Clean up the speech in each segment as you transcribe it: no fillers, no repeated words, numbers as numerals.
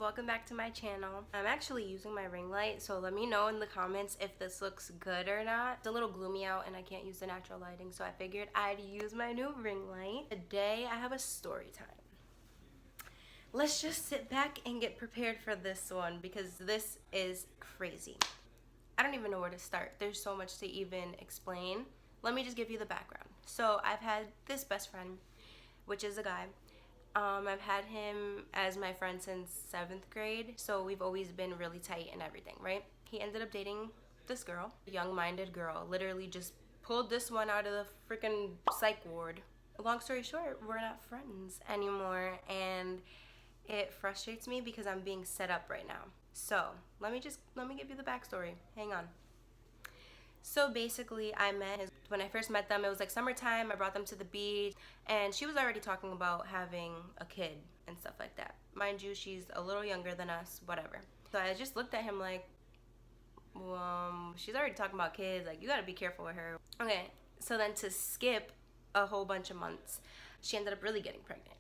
welcome back to my channel. I'm actually using my ring light, so let me know in the comments if this looks good or not. It's a little gloomy out and I can't use the natural lighting, so I figured I'd use my new ring light. Today I have a story time. Let's just sit back and get prepared for this one because this is crazy. I don't even know where to start. There's so much to even explain. Let me just give you the background. So I've had this best friend, which is a guy. I've had him as my friend since 7th grade, so we've always been really tight and everything, right? He ended up dating this girl, a young-minded girl, literally just pulled this one out of the freaking psych ward. Long story short, we're not friends anymore, and it frustrates me because I'm being set up right now. So let me give you the backstory. Hang on. So basically, when I first met them, it was like summertime. I brought them to the beach, and she was already talking about having a kid and stuff like that. Mind you, she's a little younger than us, whatever. So I just looked at him like, she's already talking about kids, like, you gotta be careful with her. Okay, so then to skip a whole bunch of months, she ended up really getting pregnant.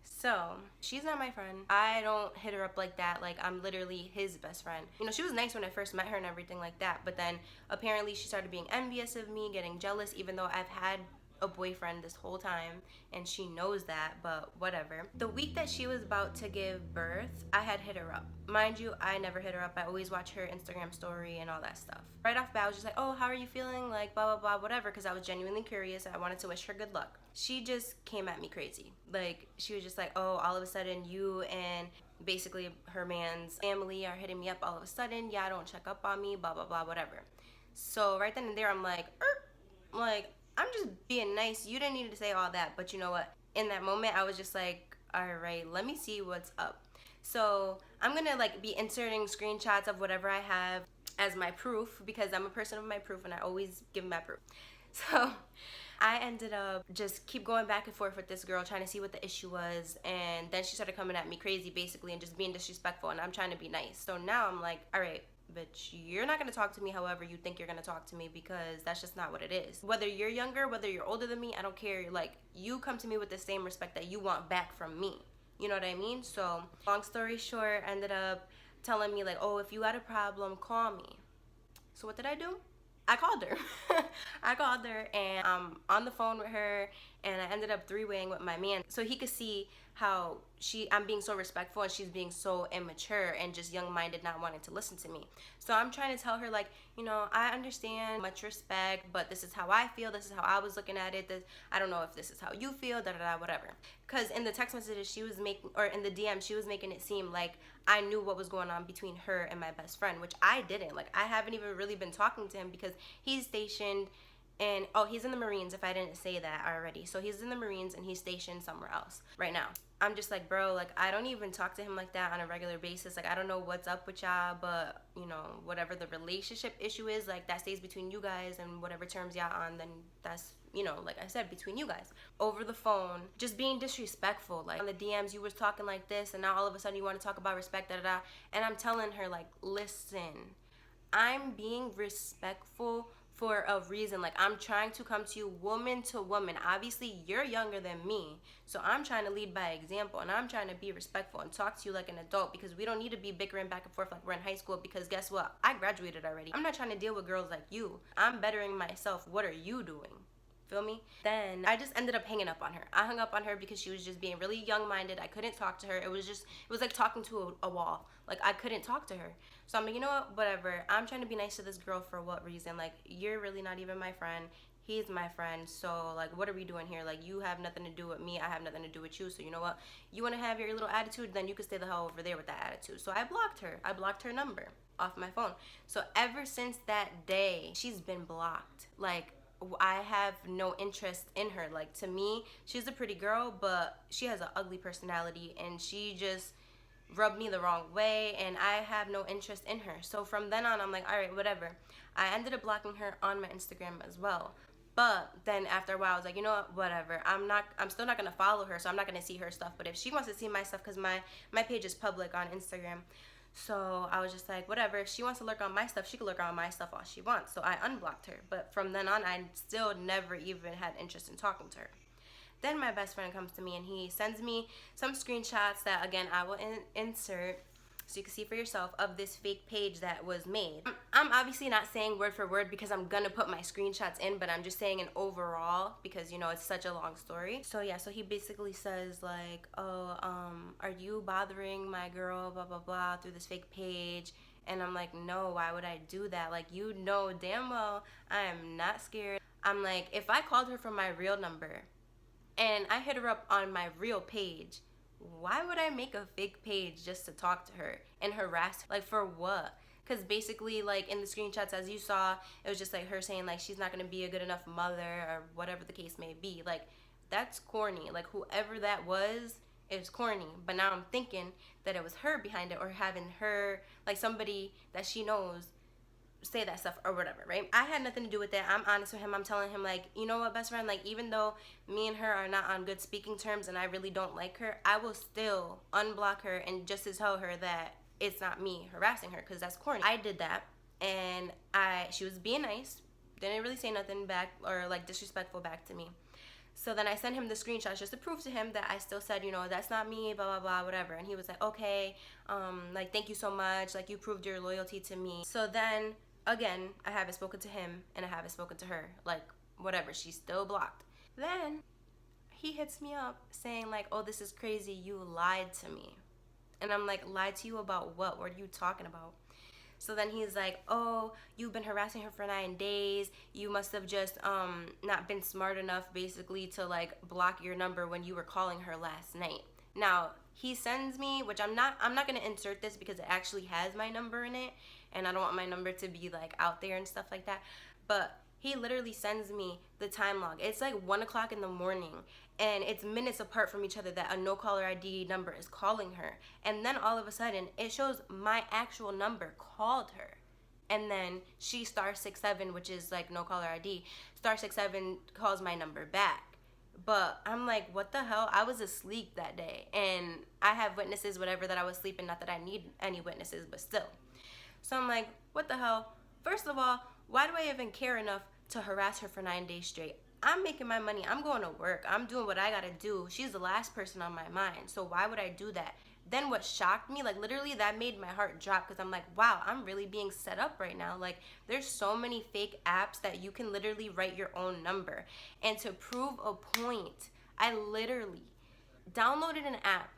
So, she's not my friend. I don't hit her up like that. Like, I'm literally his best friend. You know, she was nice when I first met her and everything like that. But then, apparently, she started being envious of me, getting jealous, even though I've had a boyfriend this whole time. And she knows that, but whatever. The week that she was about to give birth, I had hit her up. Mind you, I never hit her up. I always watch her Instagram story and all that stuff. Right off the bat, I was just like, oh, how are you feeling? Like, blah, blah, blah, whatever. Because I was genuinely curious. I wanted to wish her good luck. She just came at me crazy. Like, she was just like, oh, all of a sudden you and basically her man's family are hitting me up all of a sudden. Yeah, don't check up on me, blah, blah, blah, whatever. So right then and there, I'm like, I'm just being nice. You didn't need to say all that. But you know what? In that moment, I was just like, all right, let me see what's up. So I'm going to like be inserting screenshots of whatever I have as my proof because I'm a person of my proof and I always give my proof. So I ended up just keep going back and forth with this girl trying to see what the issue was, and then she started coming at me crazy basically and just being disrespectful, and I'm trying to be nice. So now I'm like, all right, bitch, you're not going to talk to me however you think you're going to talk to me because that's just not what it is. Whether you're younger, whether you're older than me, I don't care. Like, you come to me with the same respect that you want back from me. You know what I mean? So long story short, ended up telling me like, oh, if you got a problem, call me. So what did I do? I called her. I called her and I'm on the phone with her, and I ended up three-waying with my man so he could see how I'm being so respectful and she's being so immature and just young-minded, not wanting to listen to me. So I'm trying to tell her like, you know, I understand, much respect, but this is how I feel, this is how I was looking at it, I don't know if this is how you feel, whatever. Because in the text messages she was making, or in the DM, she was making it seem like I knew what was going on between her and my best friend, which I didn't. Like, I haven't even really been talking to him because he's stationed and, oh, he's in the Marines, if I didn't say that already. So he's in the Marines and he's stationed somewhere else right now. I'm just like, bro, like, I don't even talk to him like that on a regular basis. Like, I don't know what's up with y'all, but, you know, whatever the relationship issue is, like, that stays between you guys, and whatever terms y'all on, then that's, you know, like I said, between you guys. Over the phone, just being disrespectful. Like, on the DMs, you was talking like this, and now all of a sudden you want to talk about respect, And I'm telling her, like, listen, I'm being respectful for a reason. Like, I'm trying to come to you woman to woman. Obviously, you're younger than me, so I'm trying to lead by example, and I'm trying to be respectful and talk to you like an adult because we don't need to be bickering back and forth like we're in high school because guess what? I graduated already. I'm not trying to deal with girls like you. I'm bettering myself. What are you doing? Feel me? Then I just ended up hanging up on her. I hung up on her because she was just being really young-minded. I couldn't talk to her. It was like talking to a wall. Like, I couldn't talk to her. So I'm like, you know what? Whatever. I'm trying to be nice to this girl for what reason? Like, you're really not even my friend. He's my friend. So, like, what are we doing here? Like, you have nothing to do with me. I have nothing to do with you. So, you know what? You want to have your little attitude? Then you can stay the hell over there with that attitude. So I blocked her. I blocked her number off my phone. So ever since that day, she's been blocked. Like, I have no interest in her. Like, to me, she's a pretty girl, but she has an ugly personality, and she just rubbed me the wrong way, and I have no interest in her. So from then on, I'm like, all right, whatever. I ended up blocking her on my Instagram as well. But then after a while, I was like, you know what, whatever. I'm still not going to follow her, so I'm not going to see her stuff. But if she wants to see my stuff, because my page is public on Instagram, so I was just like, whatever, if she wants to lurk on my stuff, she can lurk on my stuff all she wants. So I unblocked her. But from then on, I still never even had interest in talking to her. Then my best friend comes to me and he sends me some screenshots that, again, I will insert so you can see for yourself, of this fake page that was made. I'm obviously not saying word for word because I'm gonna put my screenshots in, but I'm just saying an overall because, you know, it's such a long story. So yeah, so he basically says like, oh, are you bothering my girl, blah, blah, blah, through this fake page? And I'm like, no, why would I do that? Like, you know damn well I am not scared. I'm like, if I called her from my real number and I hit her up on my real page, why would I make a fake page just to talk to her and harass her? Like, for what? Because basically, like, in the screenshots, as you saw, it was just like her saying like she's not gonna be a good enough mother or whatever the case may be. Like, that's corny. Like, whoever that was, it was corny. But now I'm thinking that it was her behind it, or having her, like, somebody that she knows say that stuff or whatever, right? I had nothing to do with that. I'm honest with him. I'm telling him, like, you know what, best friend, like, even though me and her are not on good speaking terms and I really don't like her, I will still unblock her and just to tell her that it's not me harassing her, because that's corny. I did that, and she was being nice, didn't really say nothing back or like disrespectful back to me. So then I sent him the screenshots just to prove to him that I still said, you know, that's not me, blah, blah, blah, whatever. And he was like, okay, like, thank you so much. Like, you proved your loyalty to me. So then, again, I haven't spoken to him and I haven't spoken to her. Like, whatever, she's still blocked. Then he hits me up saying like, oh, this is crazy. You lied to me. And I'm like, lied to you about what? What are you talking about? So then he's like, oh, you've been harassing her for 9 days. You must have just not been smart enough basically to like block your number when you were calling her last night. Now, he sends me, which I'm not going to insert this because it actually has my number in it, and I don't want my number to be like out there and stuff like that. But he literally sends me the time log. It's like 1 o'clock in the morning, and it's minutes apart from each other that a no caller ID number is calling her. And then all of a sudden, it shows my actual number called her. And then she *67, which is like no caller ID, *67 calls my number back. But I'm like, what the hell? I was asleep that day, and I have witnesses, whatever, that I was sleeping. Not that I need any witnesses, but still. So I'm like, what the hell? First of all, why do I even care enough to harass her for 9 days straight? I'm making my money. I'm going to work. I'm doing what I gotta do. She's the last person on my mind. So why would I do that? Then what shocked me, like, literally that made my heart drop, because I'm like, wow, I'm really being set up right now. Like, there's so many fake apps that you can literally write your own number. And to prove a point, I literally downloaded an app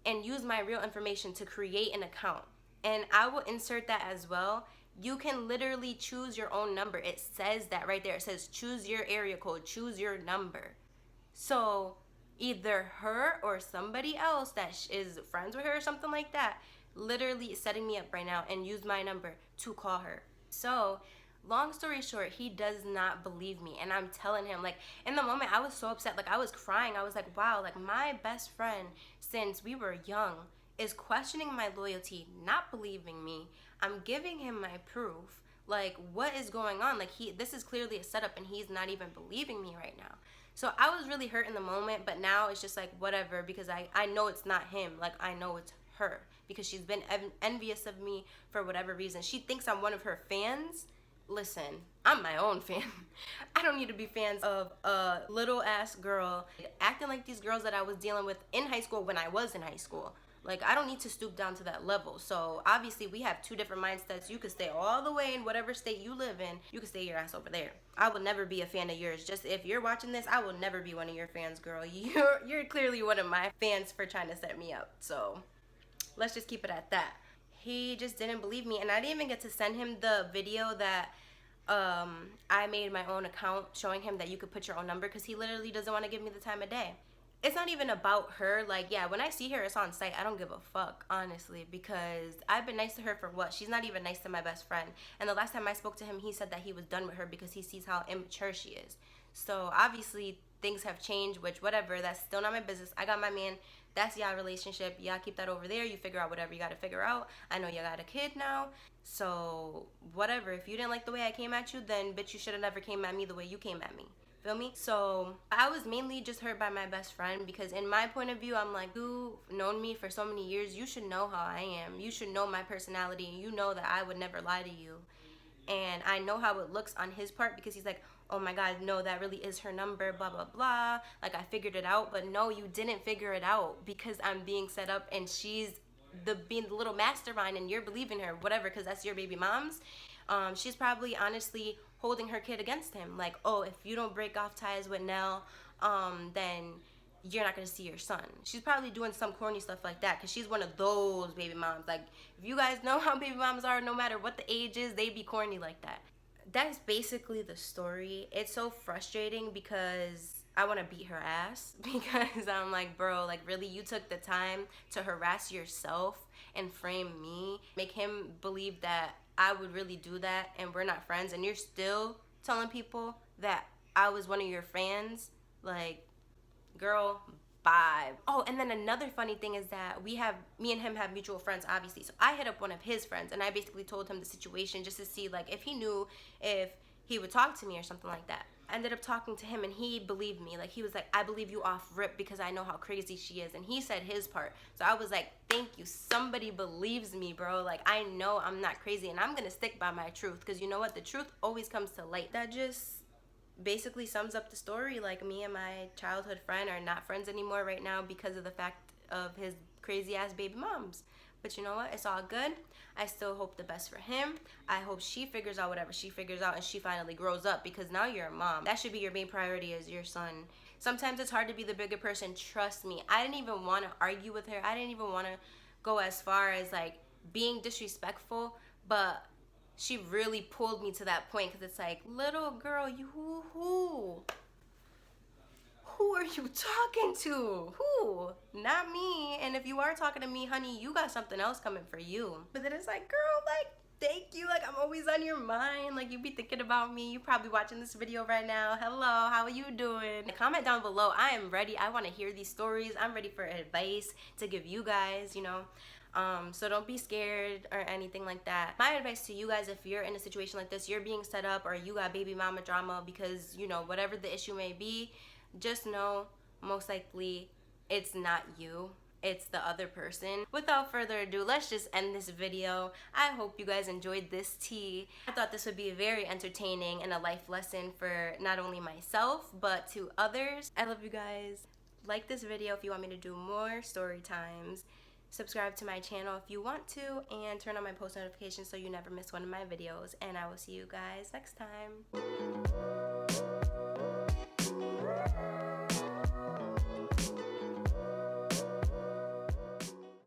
and used my real information to create an account. And I will insert that as well. You can literally choose your own number. It says that right there. It says choose your area code, choose your number. So either her or somebody else that is friends with her or something like that literally is setting me up right now and use my number to call her. So long story short, he does not believe me. And I'm telling him, like, in the moment, I was so upset. Like, I was crying. I was like, wow, like, my best friend since we were young is questioning my loyalty, not believing me. I'm giving him my proof. Like, what is going on? Like, this is clearly a setup, and he's not even believing me right now. So I was really hurt in the moment, but now it's just like, whatever, because I know it's not him. Like, I know it's her, because she's been envious of me for whatever reason. She thinks I'm one of her fans. Listen, I'm my own fan. I don't need to be fans of a little ass girl acting like these girls that I was dealing with in high school when I was in high school. Like, I don't need to stoop down to that level. So obviously we have two different mindsets. You could stay all the way in whatever state you live in. You could stay your ass over there. I will never be a fan of yours. Just if you're watching this, I will never be one of your fans, girl. You're clearly one of my fans for trying to set me up. So let's just keep it at that. He just didn't believe me, and I didn't even get to send him the video that I made my own account showing him that you could put your own number, because he literally doesn't want to give me the time of day. It's not even about her. Like, yeah, when I see her, it's on site. I don't give a fuck, honestly, because I've been nice to her for what? She's not even nice to my best friend. And the last time I spoke to him, he said that he was done with her because he sees how immature she is. So obviously things have changed, which whatever, that's still not my business. I got my man. That's y'all relationship. Y'all keep that over there. You figure out whatever you got to figure out. I know you got a kid now. So whatever. If you didn't like the way I came at you, then bitch, you should have never came at me the way you came at me. Feel me? So I was mainly just hurt by my best friend, because in my point of view, I'm like, you've known me for so many years. You should know how I am. You should know my personality. And you know that I would never lie to you. And I know how it looks on his part, because he's like, oh my god, no, that really is her number, blah blah blah, like I figured it out. But no, you didn't figure it out, because I'm being set up and she's being the little mastermind and you're believing her, whatever, because that's your baby mom's. She's probably honestly holding her kid against him, like, oh, if you don't break off ties with Nell, then you're not gonna see your son. She's probably doing some corny stuff like that, because she's one of those baby moms. Like, if you guys know how baby moms are, no matter what the age is, they be corny like that. That's basically the story. It's so frustrating because I want to beat her ass, because I'm like, bro, like, really, you took the time to harass yourself and frame me, make him believe that I would really do that and we're not friends, and you're still telling people that I was one of your fans. Like, girl, bye. Oh, and then another funny thing is that me and him have mutual friends, obviously. So I hit up one of his friends and I basically told him the situation just to see, like, if he knew if he would talk to me or something like that. I ended up talking to him and he believed me. Like, he was like, I believe you off rip because I know how crazy she is. And he said his part. So I was like, thank you. Somebody believes me, bro. Like, I know I'm not crazy and I'm gonna stick by my truth, because you know what? The truth always comes to light. That just basically sums up the story. Like, me and my childhood friend are not friends anymore right now because of the fact of his crazy ass baby moms. But you know what? It's all good. I still hope the best for him. I hope she figures out whatever she figures out and she finally grows up, because now you're a mom. That should be your main priority, is your son. Sometimes it's hard to be the bigger person. Trust me. I didn't even want to argue with her. I didn't even want to go as far as, like, being disrespectful, but she really pulled me to that point, because it's like, little girl, you who are you talking to? Who? Not me. And if you are talking to me, honey, you got something else coming for you. But then it's like, girl, like, thank you. Like, I'm always on your mind. Like, you be thinking about me. You probably watching this video right now. Hello, how are you doing? Comment down below. I am ready. I want to hear these stories. I'm ready for advice to give you guys, you know. So don't be scared or anything like that. My advice to you guys, if you're in a situation like this, you're being set up or you got baby mama drama because, you know, whatever the issue may be, just know most likely it's not you. It's the other person. Without further ado, let's just end this video. I hope you guys enjoyed this tea. I thought this would be very entertaining and a life lesson for not only myself, but to others. I love you guys. Like this video if you want me to do more story times. Subscribe to my channel if you want to, and turn on my post notifications so you never miss one of my videos. And I will see you guys next time.